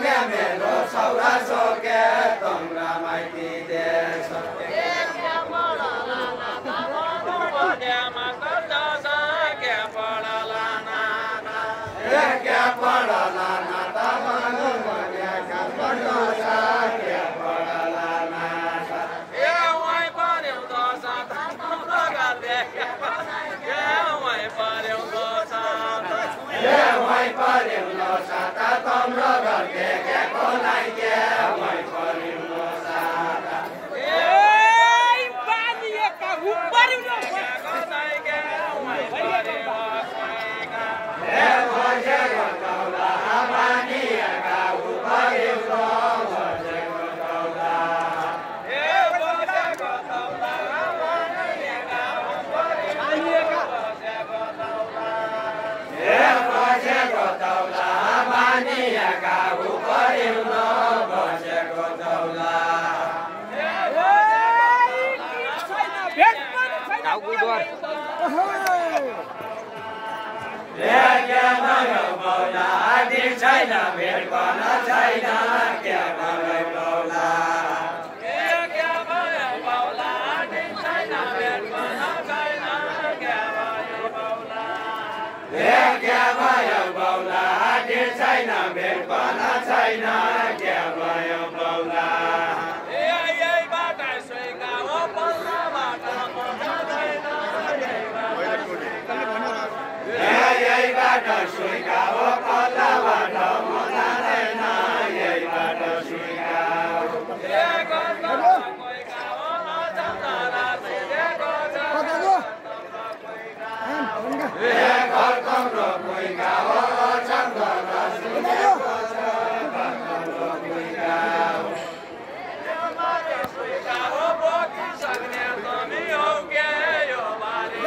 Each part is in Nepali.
मेरो सौरा सोके तम्रा माइती देश क्या पढला नाता भन्नु भने काठमाडौँ छ क्या पढला नाता ए वही पर्यो दशा तम्रो गर्दै ए वही पर्यो दशा ए वही पर्यो दशा तम्रो गर्दै के कोलाई के वही पर्यो दशा ए बानिएका उपर्यो न कोलाई के वही पर्यो ए भजे गतौला बानिएका उपर्यो भजे गतौला ए भजे गतौला बानिएका उपर्यो भजे गतौला ए भजे गतौला बानिएका उपर्यो भजे गतौला छैन भेट गर्न छैन क्या भयो बाउला क्या भयो बाउला छैन भेट गर्न छैन क्या भयो बाउला क्या भयो बाउला छैन भेट गर्न छैन क्या भयो बाउला यही बाटो सुइगा हो पल्ला बाटो यही बाटो सुइगा हो पल्ला बाटो मनादैन यही बाटो सुइगा घर कम्रो कोही गाउँ चन्द्र सुनेको छ कम्रो कोही गाउँ सुइगा हो बोकी सक्ने तमी हो के यो बारे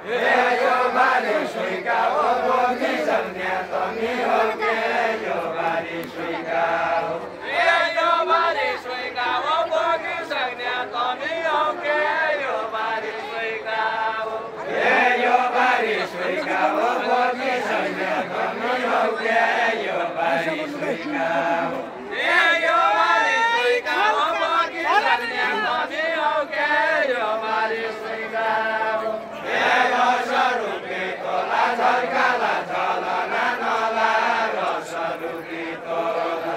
यो बारे सुइगा हो बोकी सक्ने तमी हो के यो बारे सुइगा हो यो बारे सुइगा हो बोकी सक्ने तमी हो के यो बारे सुइगा हो यो बारे सुइगा हो बोकी सक्ने तमी हो के यो बारे सुइगा हो यो बारे सुइगा हो बोकी सक्ने तमी हो के यो बारे सुइगा हो रसरुपे तोला झल्काला झलना नला रसरुपे तोला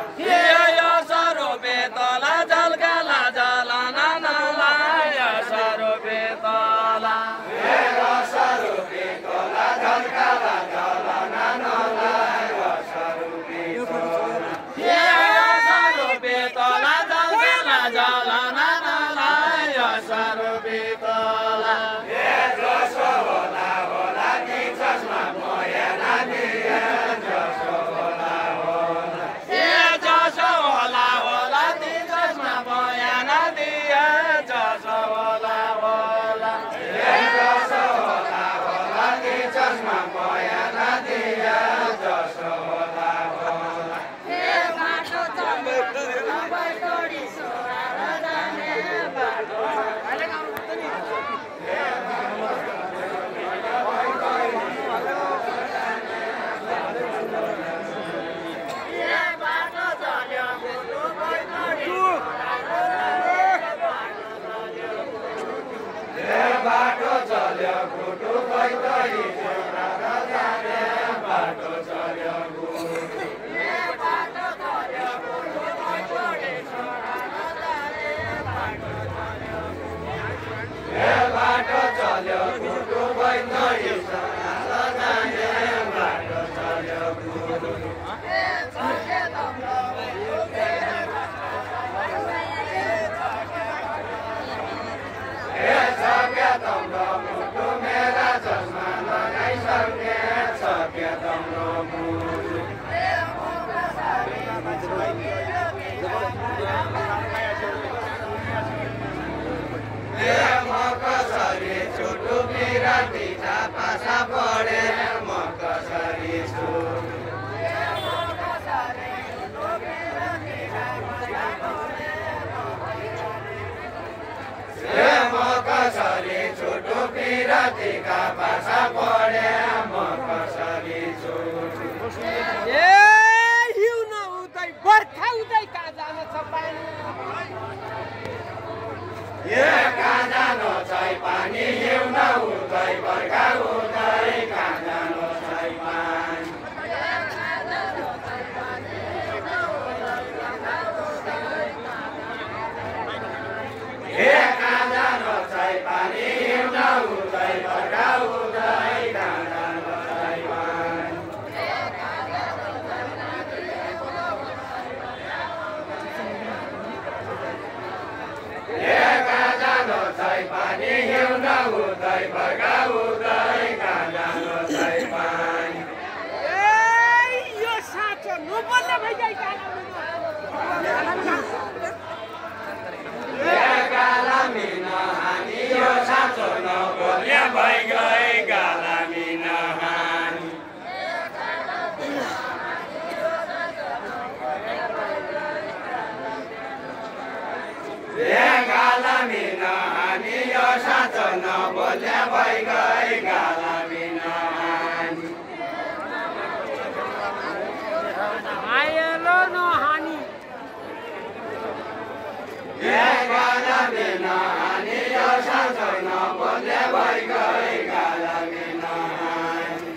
रसरुपे तोला झल्काला झलना नला रसरुपे तोला रसरुपे तोला झल्काला झलना नला रसरुपे तोला रसरुपे तोला झल्काला झलना नला रसरुपे तोला बाटो चल्यो गुटु बैतरी छोरा जाने बाटो चल्यो बाटो चल्यो गुटु बैतरी छोरा जाने बाटो चल्यो बाटो चल्यो गुटु बैतरी छोरा जाने बाटो चल्यो तम्रो मुटु मेरा चस्मा लगाइसके सक्यो तम्रो मुटु म कसरी छुटु बिराटी पासा पढे म कसरी छुटु कसरी छुटु पिरातीका पासा पढे म कसरी छुटु पानी हिउँद उतै बर्खा उतै कहाँ जानु तै पानी यो साँचो नबोल्ने भइसक्यो गालामी नहानी यो साँचो नबोल्ने भइगए गालामी नहानी गालामी नहानी यो साँचो नबोल्ने भइगए गालामी नहानी आएलो नहानी गालामी नहानी यो साँचो नबोल्ने भइगए गालामी नहानी